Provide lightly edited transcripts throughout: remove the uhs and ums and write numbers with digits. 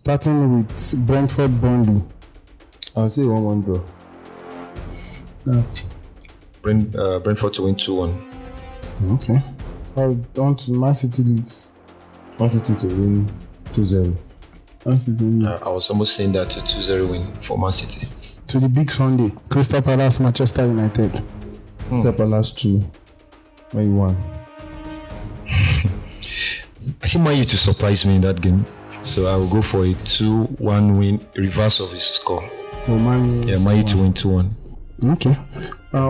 Starting with Brentford Burnley. I'll say 1-1 draw. That. Brentford to win 2-1. Okay. On to Man City Leeds. Man City to win 2-0. Man City Leeds. I was almost saying that to 2-0 win for Man City. To the big Sunday. Crystal Palace, Manchester United. Crystal Palace 2. Man 1. I think Man U to surprise me in that game. So I will go for a 2-1 win, reverse of his score. Oh, Man U. Yeah, Man U to win 2-1. Okay.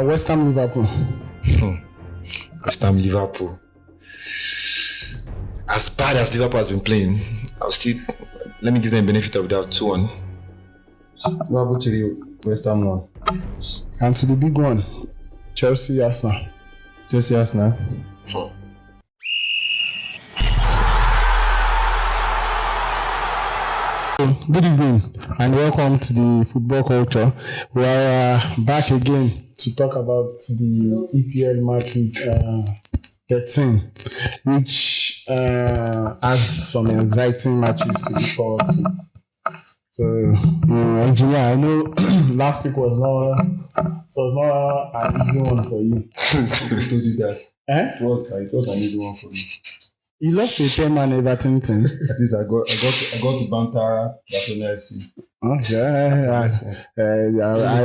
West Ham Liverpool. West Ham Liverpool. As bad as Liverpool has been playing, let me give them benefit of doubt. 2-1. Liverpool 3, West Ham 1. And to the big one, Chelsea Arsenal. Chelsea Arsenal. Good evening and welcome to the Football Culture. We are back again to talk about the EPL Matchweek 13, which has some exciting matches to look forward to. So, engineer, I know last week was not an easy one for you. Who told you that? Eh? It was an easy one for me. You lost a 10-man Everton team. At least I got to banter Barcelona FC. Even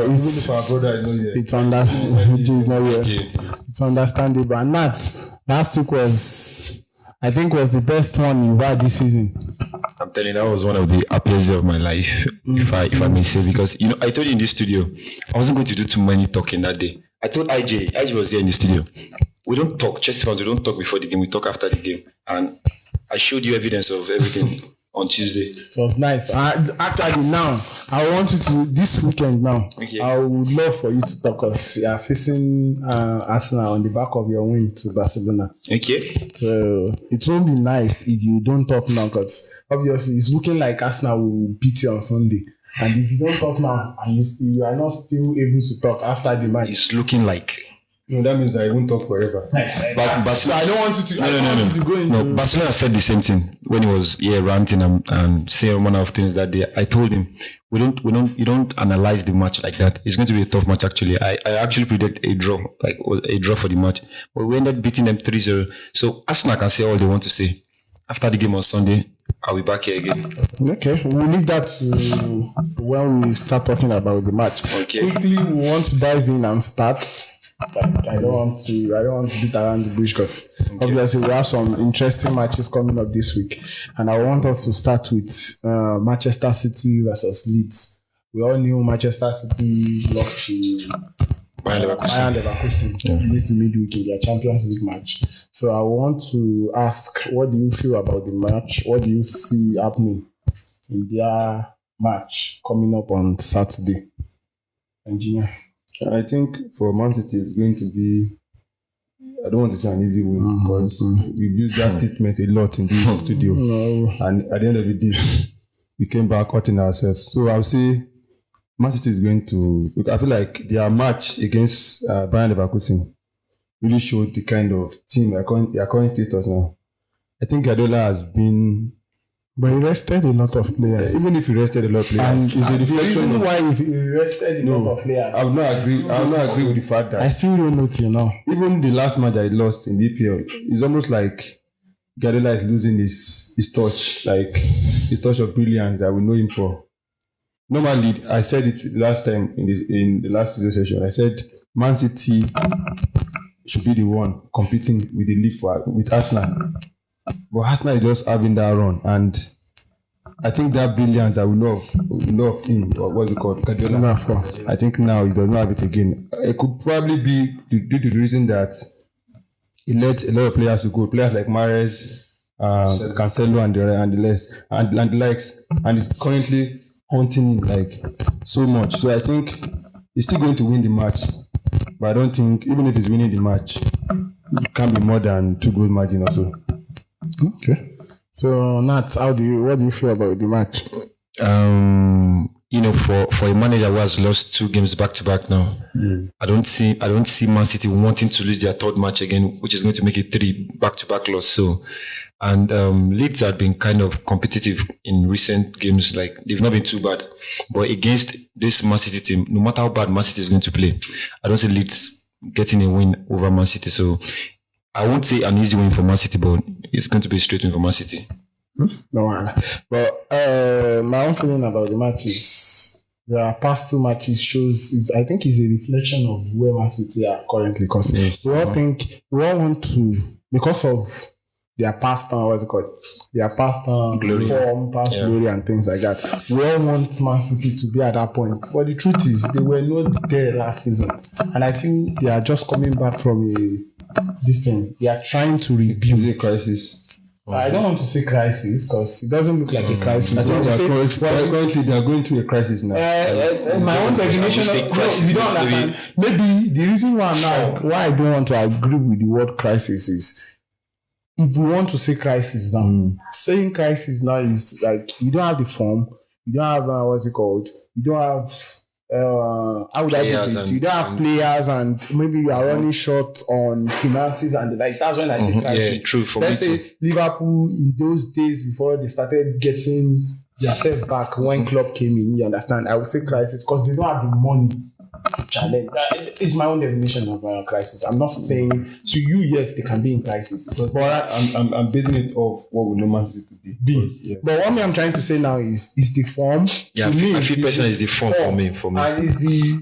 if our brother is not here. It's understandable. And that last week was the best one you've had this season. I'm telling you, that was one of the happiest days of my life, if I may say, because I told you in this studio, I wasn't going to do too many talking that day. I told IJ was here in the studio. We don't talk, Chelsea fans, we don't talk before the game, we talk after the game. And I showed you evidence of everything on Tuesday. It was nice. Actually, now, I want you to, this weekend now, okay. I would love for you to talk because you are facing Arsenal on the back of your win to Barcelona. Okay. So, it won't be nice if you don't talk now because obviously it's looking like Arsenal will beat you on Sunday. And if you don't talk now and you are not still able to talk after the match. It's looking like... No, that means that I won't talk forever. But so I don't want you to. No. Barcelona said the same thing when he was here ranting and saying one of things that day. I told him, you don't analyze the match like that. It's going to be a tough match actually. I actually predict a draw, like a draw for the match. But we ended up beating them 3-0. So Arsenal can say all they want to say. After the game on Sunday, I'll be back here again. Okay, we'll leave that when we start talking about the match. Okay. Quickly, we want to dive in and start. I don't want to beat around the bush because obviously we have some interesting matches coming up this week, and I want us to start with Manchester City versus Leeds. We all knew Manchester City lost to Bayern Leverkusen in this midweek in their Champions League match. So I want to ask, what do you feel about the match? What do you see happening in their match coming up on Saturday? Engineer. I think for Man City it's going to be, I don't want to say an easy win because we've used that statement a lot in this studio. And at the end of the day, we came back hurting ourselves. So I'll say Man City is going to, I feel like their match against Bayern Leverkusen really showed the kind of team their current status now. I think Guardiola has been... But he rested a lot of players. Even if he rested a lot of players, and it's a reflection why if he rested a lot of players. I will not agree with the fact that I still don't know till now. Even the last match that he lost in the EPL, it's almost like Guardiola is losing his touch, like his touch of brilliance that we know him for. Normally, I said it last time in the last video session. I said Man City should be the one competing with the league with Arsenal. But Arsenal is just having that run, and I think that brilliance that we know of him, or what's it called, Guardiola. I think now he does not have it again. It could probably be due to the reason that he let a lot of players to go, players like Mahrez, Cancelo, and the likes, and he's currently hunting like so much. So I think he's still going to win the match, but I don't think even if he's winning the match, it can be more than 2 goal margin or so. Okay. So Nat, what do you feel about the match? for a manager who has lost 2 games back to back now, I don't see Man City wanting to lose their 3rd match again, which is going to make it 3 back to back loss. So, and Leeds have been kind of competitive in recent games. Like they've not been too bad, but against this Man City team, no matter how bad Man City is going to play, I don't see Leeds getting a win over Man City. So I won't say an easy win for Man City, but it's going to be a straight win for Man City. No, but my own feeling about the match is the past 2 matches shows. I think it's a reflection of where Man City are currently. Because we all want to, because of their past Glory. form, glory, and things like that. We all want Man City to be at that point. But the truth is, they were not there last season, and I feel they are just coming back from this thing. They are trying to rebuild a crisis. I don't want to say crisis because it doesn't look like a crisis. I think currently they are going through a crisis now. My own definition of you don't understand. Maybe the reason why I don't want to agree with the word crisis is, if we want to say crisis now, saying crisis now is like you don't have the form, you don't have you don't have how would I put it? You don't have players, and maybe you are running short on finances and the like. That's when I say crisis. Yeah, true. For Let's me say too. Liverpool in those days before they started getting themselves back when Klopp came in. You understand? I would say crisis because they don't have the money to challenge. It's my own definition of crisis. I'm not saying to you, yes, they can be in crisis, But I'm basing it off what we know Man City to be. Yes. But what I'm trying to say now is the form. Yeah, To me, I feel personally is the form for me. And is the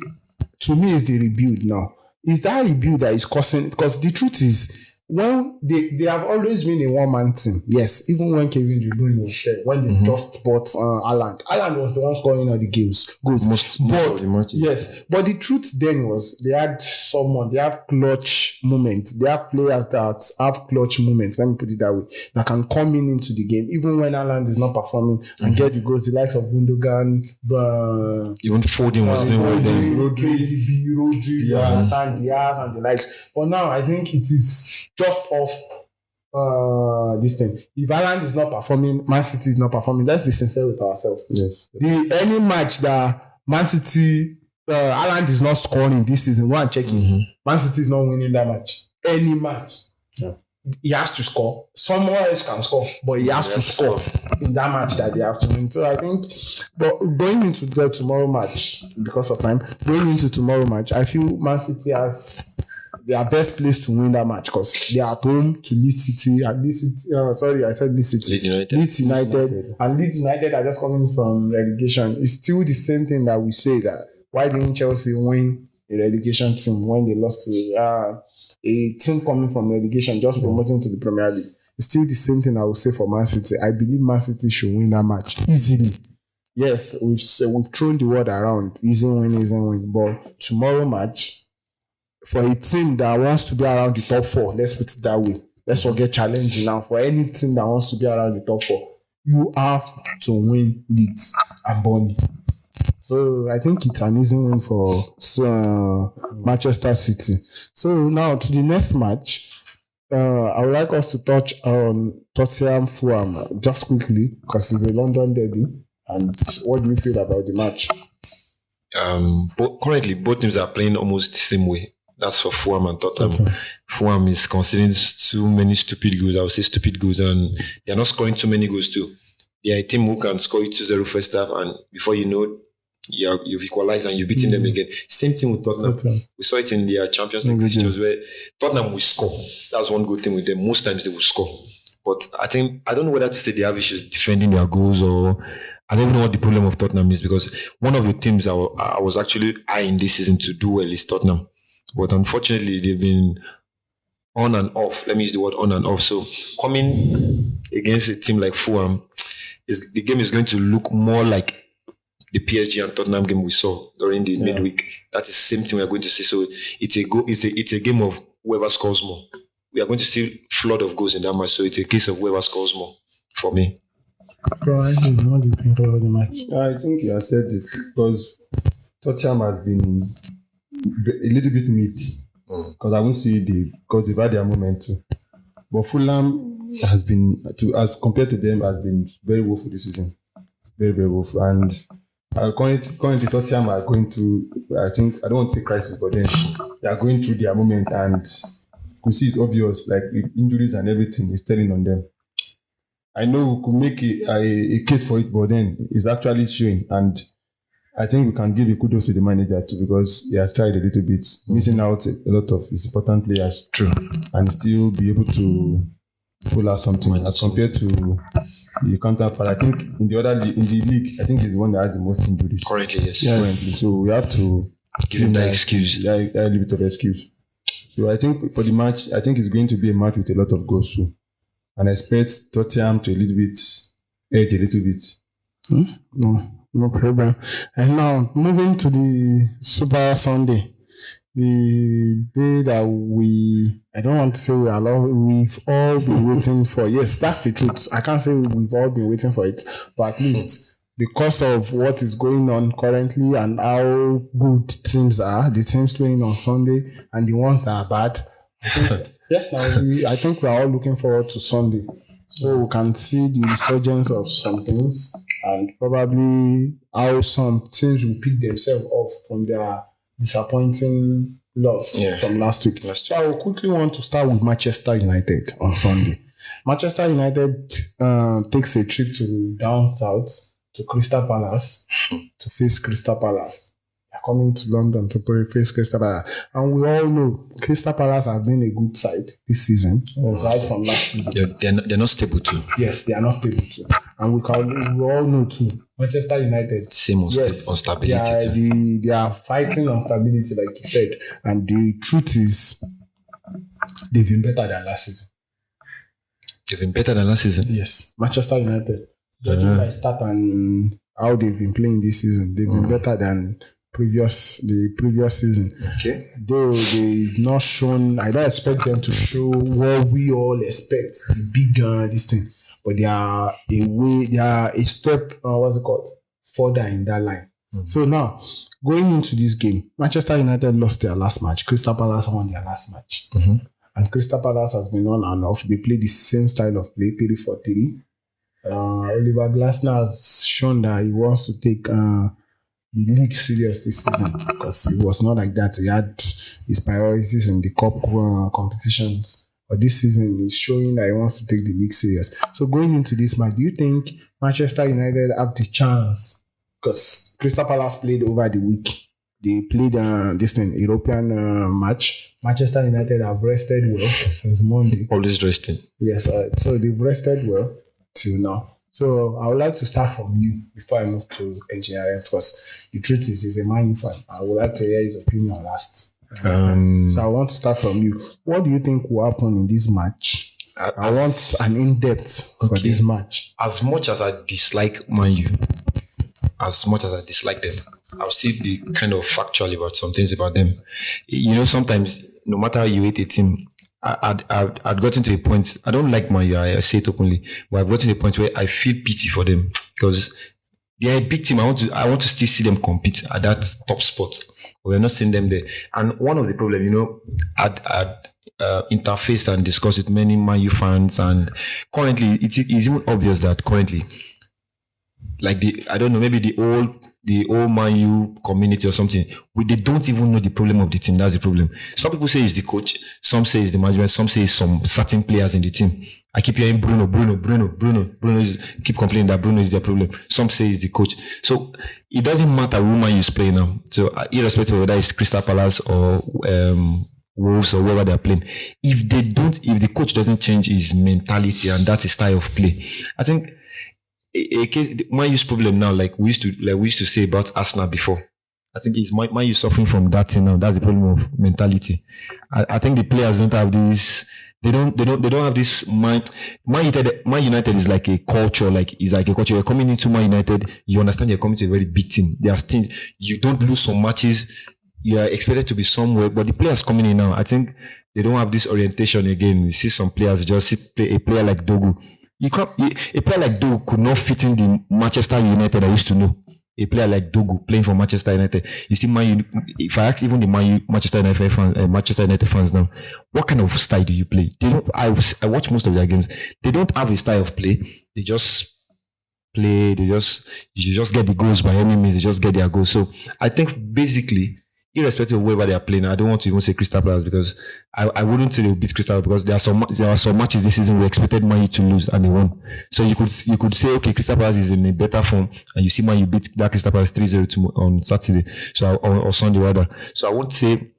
rebuild now. Is that rebuild that is causing? Because the truth is, when they have always been a one-man team. Yes, even when Kevin De Bruyne was there, when they just bought Haaland. Haaland was the one scoring all the goals. Most of the matches. Yes, but the truth then was they had clutch moments. They have players that have clutch moments. Let me put it that way. That can come into the game even when Haaland is not performing and get the goals. The likes of Gundogan, Even Foden was doing well then. Rodri, Diaz, and the likes. But now I think it is just off this thing. If Haaland is not performing, Man City is not performing. Let's be sincere with ourselves. Yes. Any match that Man City Haaland is not scoring this season, go and check it. Man City is not winning that match. Any match. Yeah. He has to score. Someone else can score, but he has to score in that match that they have to win. So I think, but going into the tomorrow match, because of time, I feel Man City has their best place to win that match because they are at home to Leeds City. And Leeds City, I said Leeds City. Leeds United. And Leeds United are just coming from relegation. It's still the same thing that we say that why didn't Chelsea win a relegation team when they lost to a team coming from relegation, just promoting to the Premier League? It's still the same thing I would say for Man City. I believe Man City should win that match easily. Yes, we've thrown the word around, easy win. But tomorrow match, for a team that wants to be around the top 4, let's put it that way. Let's forget challenging now. For any team that wants to be around the top 4, you have to win Leeds and Burnley. So I think it's an easy win for Manchester City. So now to the next match, I would like us to touch on Tottenham Fulham just quickly because it's a London derby. And what do you feel about the match? Currently, both teams are playing almost the same way. That's for Fulham and Tottenham. Okay. Fulham is conceding too many stupid goals. I would say stupid goals, and they're not scoring too many goals too. They are a team who can score you 2-0 first half, and before you know, you've equalized and you've beaten them again. Same thing with Tottenham. We saw it in their Champions League fixtures where Tottenham will score. That's one good thing with them. Most times they will score. But I don't know whether to say they have issues defending their goals, or I don't even know what the problem of Tottenham is, because one of the teams I was actually eyeing this season to do well is Tottenham. But unfortunately, they've been on and off. Let me use the word on and off. So coming against a team like Fulham, the game is going to look more like the PSG and Tottenham game we saw during the midweek. That is the same thing we are going to see. So it's a game of whoever scores more. We are going to see flood of goals in that match. So it's a case of whoever scores more for me. What do you think about the match? I think you have said it, because Tottenham has been a little bit mid, because I won't see because they've had their moment too. But Fulham has been, as compared to them, has been very woeful this season. Very, very woeful. And Currently, Tottenham are going through. I think I don't want to say crisis, but then they are going through their moment, and you see it's obvious. Like with injuries and everything is telling on them. I know we could make a case for it, but then it's actually showing, and I think we can give a kudos to the manager too because he has tried a little bit, missing out a lot of his important players. True. And still be able to pull out something as compared to the counterpart. I think in the league, I think he's the one that has the most injuries. Currently, yes. Currently. So we have to Give him that excuse. Yeah, a little bit of excuse. So I think for the match, I think it's going to be a match with a lot of goals too. And I expect Tottenham to edge a little bit. No problem. And now moving to the Super Sunday, the day that I don't want to say we've all been waiting for. Yes, that's the truth. I can't say we've all been waiting for it, but at least because of what is going on currently and how good teams are, the teams playing on Sunday and the ones that are bad. I think we're all looking forward to Sunday. So we can see the resurgence of some things and probably how some teams will pick themselves off from their disappointing loss from last week. So I will quickly want to start with Manchester United on Sunday. Manchester United takes a trip to down south to Crystal Palace to face Crystal Palace. They're coming to London to face Crystal Palace. And we all know Crystal Palace have been a good side this season, right from last season. They're not stable too. Yes, they are not stable too. And we all know too, Manchester United. Same instability. They are fighting on stability, like you said. And the truth is, they've been better than last season. They've been better than last season? Yes, Manchester United. Judging by start and how they've been playing this season, they've been better than the previous season. Okay. Though they've not shown, I don't expect them to show what we all expect, the big this thing. But they are a step, further in that line. So now, going into this game, Manchester United lost their last match. Crystal Palace won their last match. And Crystal Palace has been on and off. They play the same style of play, 3-4-3. Oliver Glasner has shown that he wants to take the league serious this season because it was not like that. He had his priorities in the cup competitions, but this season he's showing that he wants to take the league serious. So going into this match, do you think Manchester United have the chance? Because Crystal Palace played over the week. They played European match. Manchester United have rested well since Monday. Always resting. Yes, so they've rested well till now. So I would like to start from you before I move to engineering because the truth is he's a Man U fan. I would like to hear his opinion last. So I want to start from you. What do you think will happen in this match? I want an in-depth for this match. As much as I dislike Man U, as much as I dislike them, I'll still be kind of factual about some things about them. You know, sometimes no matter how you hate a team, I'd gotten to a point. I don't like Man U. I say it openly, but I've gotten to a point where I feel pity for them because they are a big team. I want to still see them compete at that top spot. We're not seeing them there. And one of the problems, you know, I'd interface and discuss with many Man U fans, and currently it is even obvious that currently, like I don't know, maybe the old Man U community or something, they don't even know the problem of the team. That's the problem. Some people say it's the coach, some say it's the management, some say it's some certain players in the team. I keep hearing Bruno keep complaining that Bruno is their problem. Some say it's the coach. So it doesn't matter who Man U is playing now. So irrespective of whether it's Crystal Palace or Wolves or whoever they're playing, if the coach doesn't change his mentality and that is style of play, I think a case Man U's problem now, like we used to say about Arsenal before. I think it's Man U suffering from that thing now. That's the problem of mentality. I think the players don't have this. They don't have this mind. Man United is like a culture. Like it's like a culture. You're coming into Man United, you understand you're coming to a very big team. There's things you don't lose some matches. You are expected to be somewhere, but the players coming in now, I think they don't have this orientation again. We see some players just see a player like Dogu. A player like Dogu could not fit in the Manchester United I used to know. A player like Dogu playing for Manchester United. You see, if I ask even the Manchester United fans now, what kind of style do you play? They don't. I watch most of their games. They don't have a style of play. They just play. You just get the goals by any means. They just get their goals. So I think basically, irrespective of whoever they are playing, I don't want to even say Crystal Palace because I wouldn't say they'll beat Crystal Palace because there are some matches this season we expected Man U to lose and they won. So you could say, okay, Crystal Palace is in a better form and you see Man U beat that Crystal Palace 3-0 on Saturday, so or Sunday rather. So I won't say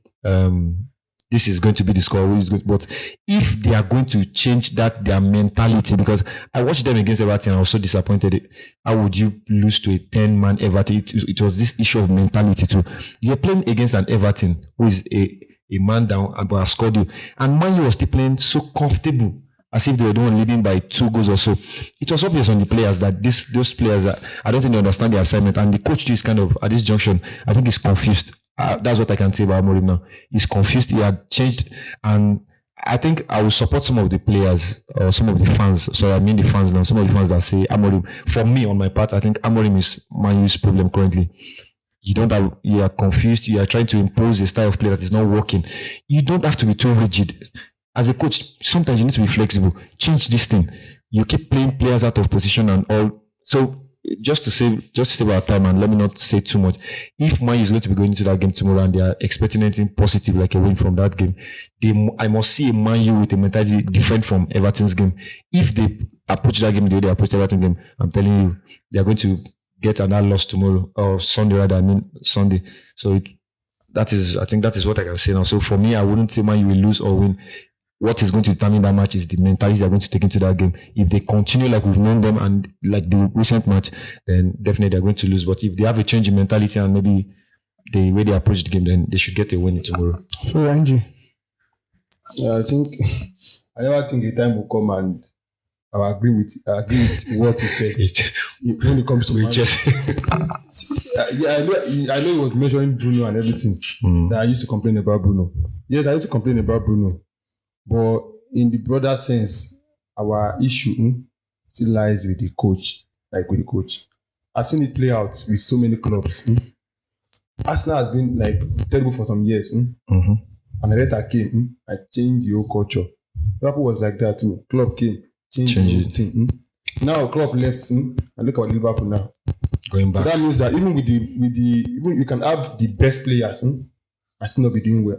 this is going to be the score, who is good. But if they are going to change their mentality, because I watched them against Everton, I was so disappointed. How would you lose to a 10-man Everton? It was this issue of mentality too. You're playing against an Everton who is a man down but has scored you. And Man U was still playing so comfortable, as if they were the one leading by 2 goals or so. It was obvious on the players that those players, that I don't think they understand the assignment. And the coach too is kind of, at this junction, I think he's confused. That's what I can say about Amorim now. He's confused. He had changed, and I think I will support some of the players or some of the fans. So I mean the fans now. Some of the fans that say Amorim. For me, on my part, I think Amorim is Man U's problem currently. You are confused. You are trying to impose a style of play that is not working. You don't have to be too rigid. As a coach, sometimes you need to be flexible. Change this thing. You keep playing players out of position and all. So just to save our time and let me not say too much. If Man U is going to be going into that game tomorrow and they are expecting anything positive like a win from that game, I must see a Man U with a mentality different from Everton's game. If they approach that game the way they approach Everton game, I'm telling you, they are going to get another loss tomorrow or Sunday rather. I mean Sunday. So I think that is what I can say now. So for me, I wouldn't say Man U will lose or win. What is going to determine that match is the mentality they're going to take into that game. If they continue like we've known them and like the recent match, then definitely they're going to lose. But if they have a change in mentality and maybe the way they approach the game, then they should get a win tomorrow. So, Angie? Yeah, I never think a time will come and I agree with what you said when it comes to I know he was measuring Bruno and everything. That I used to complain about Bruno. Yes, I used to complain about Bruno. But in the broader sense, our issue still lies with the coach. I've seen it play out with so many clubs. Arsenal has been terrible for some years. And Arteta came, I changed the whole culture. Liverpool was like that too. Klopp came, changed the whole thing. Now Klopp left, and look at Liverpool now. Going back. So that means that even with even you can have the best players and still not be doing well.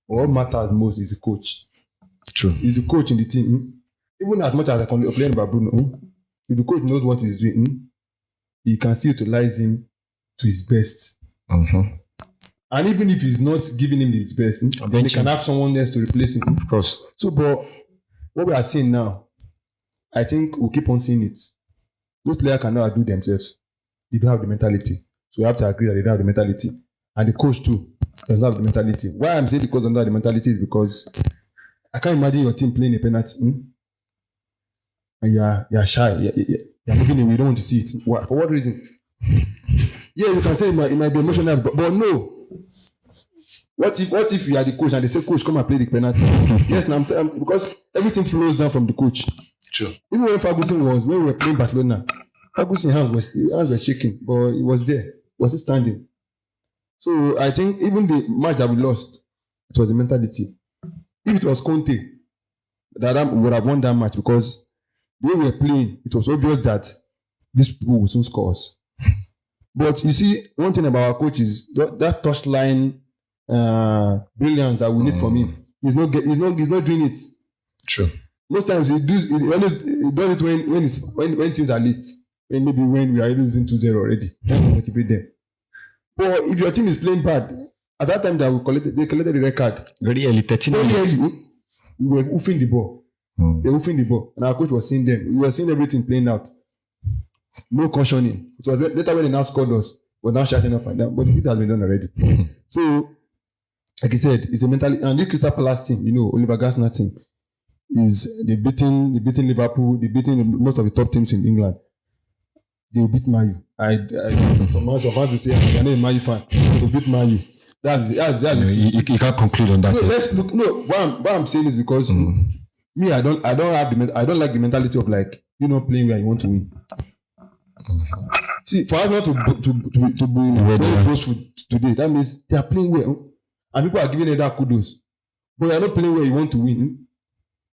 What matters most is the coach. True. He's the coach in the team. Even as much as I complain about Bruno, if the coach knows what he's doing, he can still utilize him to his best. And even if he's not giving him his best, then he can have someone else to replace him. Of course. So, but what we are seeing now, I think we'll keep on seeing it. Those players cannot outdo themselves. They don't have the mentality. So we have to agree that they don't have the mentality. And the coach too doesn't have the mentality. Why I'm saying the coach doesn't have the mentality is because I can't imagine your team playing a penalty and you're shy. You're moving away. You don't want to see it. Why? For what reason? Yeah, you can say it might be emotional, but no. What if you are the coach and they say, "Coach, come and play the penalty"? Yes, now because everything flows down from the coach. True. Even when we were playing Barcelona, Ferguson's hands were shaking, but he was there. He was still standing. So I think even the match that we lost, it was the mentality. If it was Conte, that would have won that match because the way we were playing, it was obvious that these people would soon score us. But you see, one thing about our coach is that touchline brilliance that we need from him. He's not doing it. True. Most times he does it when things are late. When we are losing 2-0 already, trying to motivate them. But if your team is playing bad, at that time that they collected the red card. Very early, 13 minutes. We were hoofing the ball. They were hoofing the ball. And our coach was seeing them. We were seeing everything playing out. No cautioning. It was later when they now scored us. We're now shutting up and down. But it has been done already. So, like I said, it's a mentality. And this Crystal Palace team, Oliver Glasner team, they're beating Liverpool, they're beating most of the top teams in England. They will beat Man U. Some fans will say, I'm not a Man U fan. They will beat Man U. You can't conclude on that. No, let's look. No, what I'm saying is because me, I don't like the mentality of playing where you want to win. See, for us not to be boastful today, that means they are playing well, and people are giving them that kudos. But you are not playing where you want to win.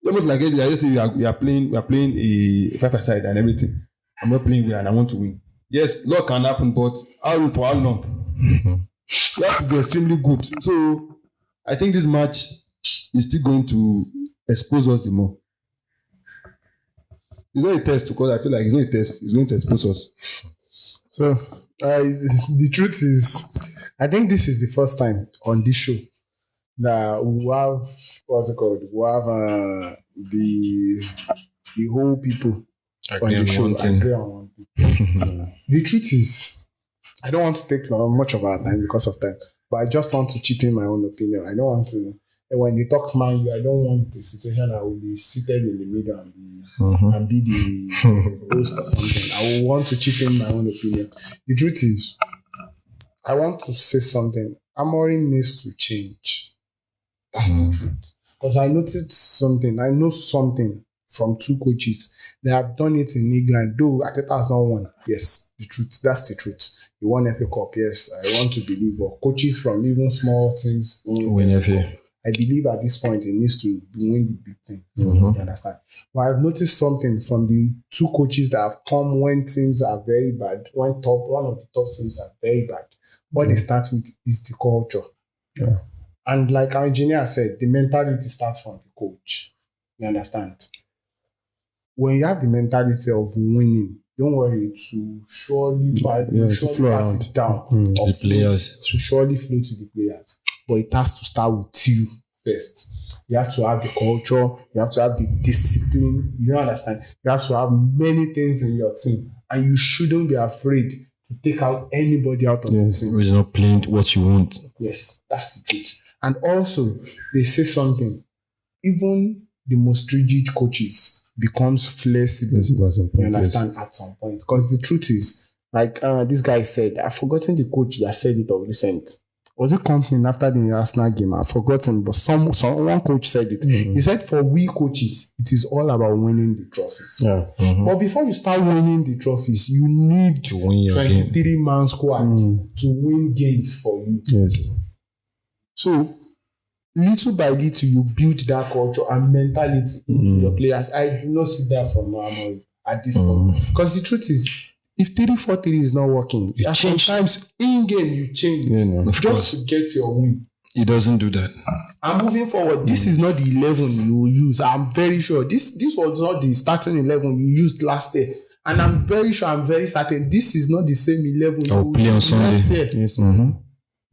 Almost like we are playing a 5-a-side and everything. I'm not playing well and I want to win. Yes, luck can happen, but for how long? You have to be extremely good. So I think this match is still going to expose us the more. It's not a test because I feel like it's not a test. It's going to expose us. So the truth is, I think this is the first time on this show that we have what's it called? We have the whole people on the show agree on one thing. The truth is, I don't want to take much of our time because of time, but I just want to chip in my own opinion. I don't want to. When they talk Man U, I don't want the situation that I will be seated in the middle and be the host or something. I will want to chip in my own opinion. The truth is, I want to say something. Amorim needs to change. That's the truth. Because I noticed something. I know something from two coaches. They have done it in England. Though Arteta has not won. Yes, the truth. That's the truth. He won FA Cup. Yes, I want to believe. But coaches from even small teams win FA. I believe at this point he needs to win the big things. You understand? But I've noticed something from the two coaches that have come when teams are very bad, one of the top teams are very bad. What they start with is the culture. Yeah. And like our engineer said, the mentality starts from the coach. You understand? When you have the mentality of winning, don't worry, to surely pass it down the players. To surely flow to the players. But it has to start with you first. You have to have the culture. You have to have the discipline. You understand? You have to have many things in your team. And you shouldn't be afraid to take out anybody out of the team. Who is not playing what you want. Yes, that's the truth. And also, they say something. Even the most rigid coaches becomes flexible. You understand? At some point. Because the truth is, like this guy said, I've forgotten the coach that said it of recent. Was it Company after the Arsenal game? I've forgotten, but one coach said it. He said, for we coaches, it is all about winning the trophies. Yeah. But before you start winning the trophies, you need to win your 23-man squad to win games for you. Yes. So, little by little, you build that culture and mentality into your players. I do not see that from Amorim at this point. Because the truth is, if 3-4-3 is not working, sometimes in-game you change just to get your win. He doesn't do that. And moving forward, this is not the 11 you will use. I'm very sure. This was not the starting 11 you used last year. And I'm very certain this is not the same 11 you will play on use Sunday. next year. Yes.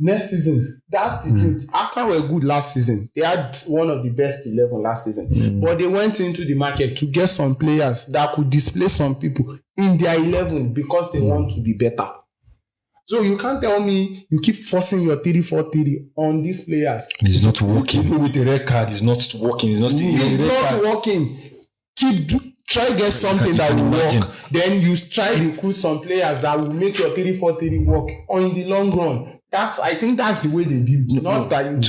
Next season, that's the truth. Arsenal were good last season. They had one of the best 11 last season. But they went into the market to get some players that could displace some people in their 11 because they want to be better. So you can't tell me you keep forcing your 3-4-3 on these players. It's not working. Even with a red card, It's not working. It's not working. Try get something that will work. Then you try recruit some players that will make your 3-4-3 work. Or in the long run, I think that's the way they build. Not that you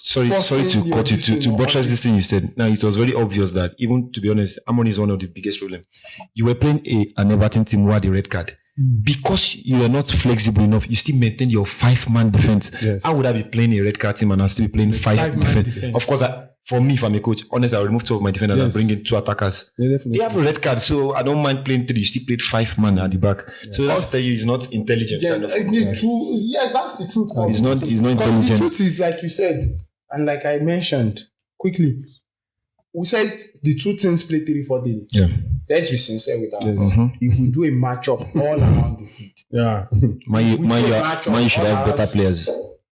sorry to cut you to buttress this thing you said. Now it was very obvious that even to be honest, Amorim is one of the biggest problems. You were playing an Everton team who had a red card. Because you are not flexible enough, you still maintain your 5-man defense. Yes. How would I be playing a red card team and I still be playing 5 defense? Of course, for me, if I'm a coach, honestly, I will remove 2 of my defenders and bring in 2 attackers. Yeah, definitely. They have a red card, so I don't mind playing 3. You still played 5-man at the back. Yeah. So that's tell you he's not intelligent. Yeah, yes, that's the truth. He's not intelligent. The truth is, like you said, and like I mentioned quickly, we said the two teams play 3-4-3. Yeah. Let's be sincere with ourselves. If we do a matchup all around the field, Man U should have better players.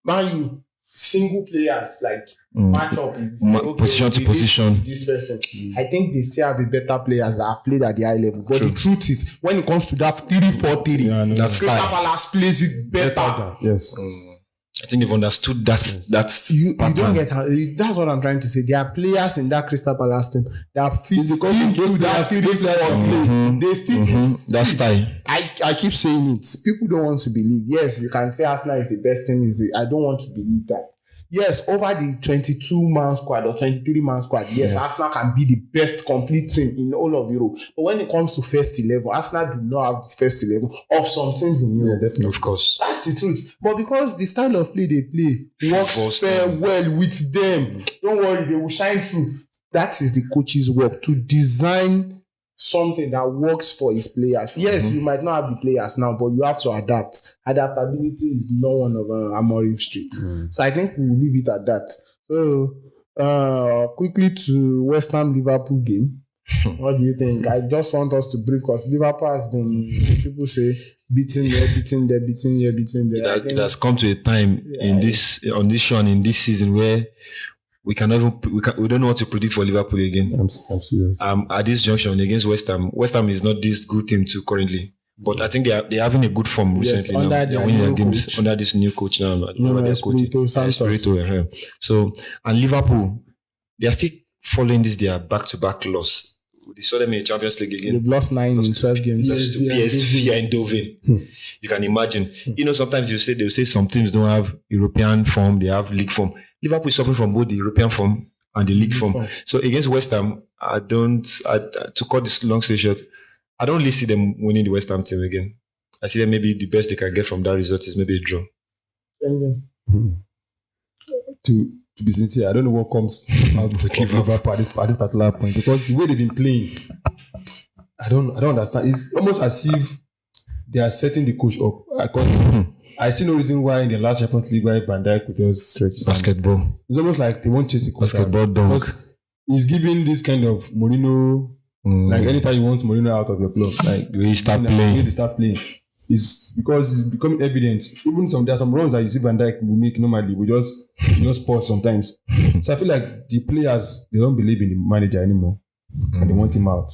Man U, single players like matchup, position to position. This person, I think they still have the better players that have played at the high level. But the truth is, when it comes to that 3-4-3, Crystal Palace plays it better. Yes. I think they've understood that's you don't get how, that's what I'm trying to say. There are players in that Crystal Palace team that fit into that 3-4-3. They fit in. That style. I keep saying it. People don't want to believe. Yes, you can say Arsenal is the best team. I don't want to believe that. Yes, over the 22-man squad or 23-man squad, yes, Arsenal can be the best complete team in all of Europe. But when it comes to first 11, Arsenal do not have the first 11 of some teams in Europe. Yeah, definitely. Of course. That's the truth. But because the style of play they play works well with them, don't worry, they will shine through. That is the coach's work, to design something that works for his players. Yes, you might not have the players now, but you have to adapt. Adaptability is not one of Amorim Street. So I think we'll leave it at that. So quickly to West Ham Liverpool game. What do you think? I just want us to brief because Liverpool has been, people say, beating here, beating there, beating here, beating there. It has come to a time in this on this show and in this season where we don't know what to predict for Liverpool again. I'm serious. At this junction against West Ham is not this good team too currently. But I think they're having a good form recently now. They're winning their games under this new coach now. Espirito Santos. So, and Liverpool, they are still following this their back-to-back loss. They saw them in the Champions League again. They've lost 9 in 12 games. Lost to PSV and Eindhoven. You can imagine. Sometimes they'll say some teams don't have European form, they have league form. Liverpool is suffering from both the European form and the league form. So against West Ham, to cut this long story short, I don't really see them winning the West Ham team again. I see that maybe the best they can get from that result is maybe a draw. To be sincere, I don't know what comes out of Liverpool at this particular point because the way they've been playing, I don't understand. It's almost as if they are setting the coach up. I see no reason why in the last Champions League why Van Dijk could just stretch basketball. It's almost like they won't chase the coach. Basketball dunk. He's giving this kind of Mourinho. Like anytime you want Mourinho out of your club, like the way you start playing, it's because it's becoming evident. Even there are some runs that you see Van Dijk will make normally, we just pause sometimes. So I feel like the players, they don't believe in the manager anymore, and they want him out,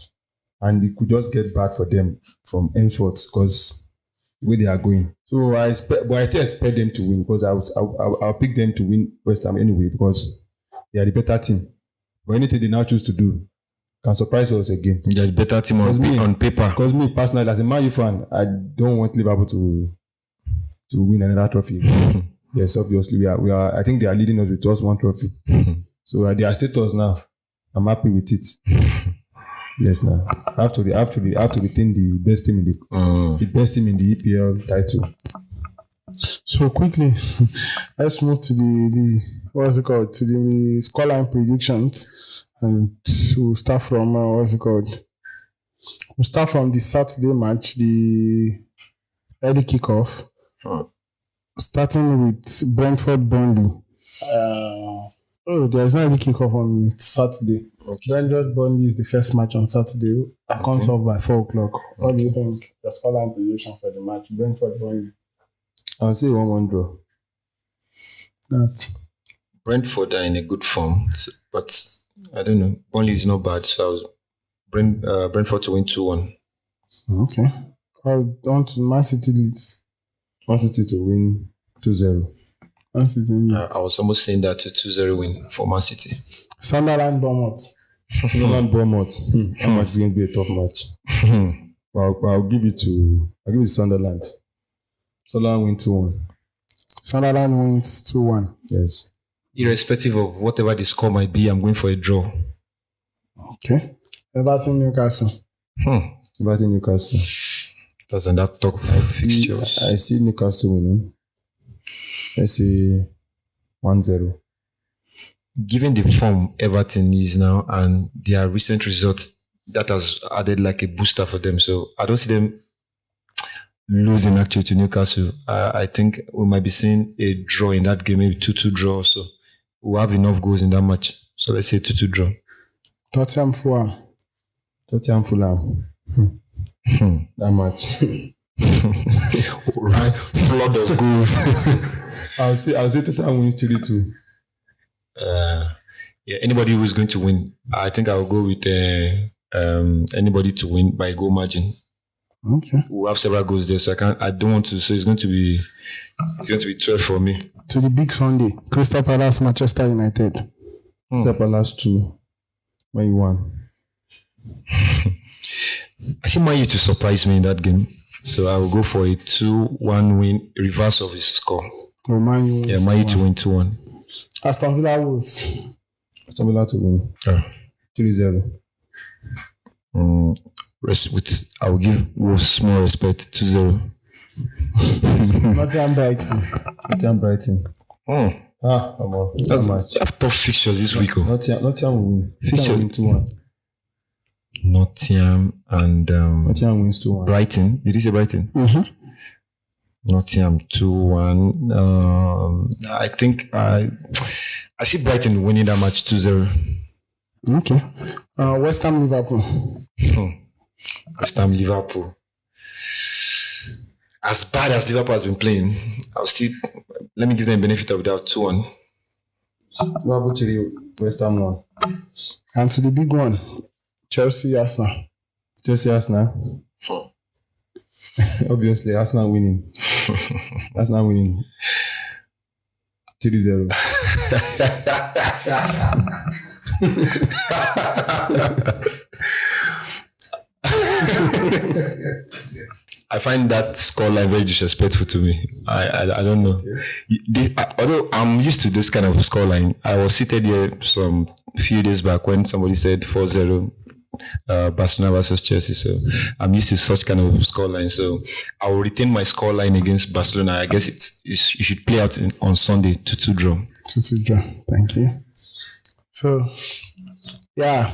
and it could just get bad for them from henceforth because the way they are going. So I still expect them to win because I'll pick them to win West Ham anyway because they are the better team. But anything they now choose to do can surprise us again. They're the better team on paper. Because me personally, as a Man U fan, I don't want Liverpool to win another trophy again. Yes, obviously we are. I think they are leading us with just one trophy. So they are status now. I'm happy with it. Yes, now after to retain the best team in the best team in the EPL title. So quickly, let's move to the what's it called, to the scoreline predictions. And we'll start from, we'll start from the Saturday match, the early kickoff. Starting with Brentford Burnley. There's no early kickoff on Saturday. Okay. Brentford Burnley is the first match on Saturday. It comes off by 4 o'clock. What do you think? The scoreline prediction for the match, Brentford Burnley. I'll say 1-1 draw. Brentford are in a good form, but I don't know. Burnley is not bad, so I was Brentford to win 2-1. Okay. On to Man City leads. Man City to win 2-0. Man City leads. I was almost saying that to 2-0 win for Man City. Sunderland Bournemouth. That match is going to be a tough match. I'll give it to Sunderland. Sunderland win 2-1. Sunderland wins 2-1. Yes. Irrespective of whatever the score might be, I'm going for a draw. Okay. Everton Newcastle. Everton Newcastle. Doesn't that talk fixtures? I see Newcastle winning. Let's say 1-0. Given the form Everton is now and their recent results, that has added like a booster for them. So I don't see them losing actually to Newcastle. I think we might be seeing a draw in that game, maybe 2-2 draw or so. We'll have enough goals in that match. So let's say 2-2 draw. Tottenham Fulham. That match. Right. Flood of goals. I'll say Tottenham wins 3-2. Anybody who's going to win, I think I'll go with anybody to win by goal margin. Okay. We'll have several goals there, so I don't want to. So it's going to be 12 for me. To the big Sunday, Crystal Palace, Manchester United. Crystal Palace 2, Man U 1. I think Man U to surprise me in that game, so I will go for a 2-1 win, reverse of his score. Man U to win 2-1. Aston Villa Wolves. Aston Villa to win 3-0. I will give Wolves small respect 2-0. Nottingham Brighton. Come on. That's tough fixtures this week. Nottingham will win. Nottingham will win 2-1. Nottingham and Nottingham wins 2-1. Brighton. Did you say Brighton? Nottingham 2-1. I think I see Brighton winning that match 2-0. Okay. West Ham Liverpool. West Ham Liverpool. As bad as Liverpool has been playing, I'll still let me give them benefit of the doubt 2-1. Liverpool 3, West Ham 1. And to the big one, Chelsea Arsenal. Chelsea Arsenal. Obviously, Arsenal winning. Arsenal winning. 3-0. I find that scoreline very disrespectful to me. I don't know. Although I'm used to this kind of scoreline, I was seated here some few days back when somebody said 4-0 Barcelona versus Chelsea. So I'm used to such kind of scoreline. So I will retain my scoreline against Barcelona. I guess you should play out on Sunday 2-2 draw. 2-2 draw. Thank you. So, yeah.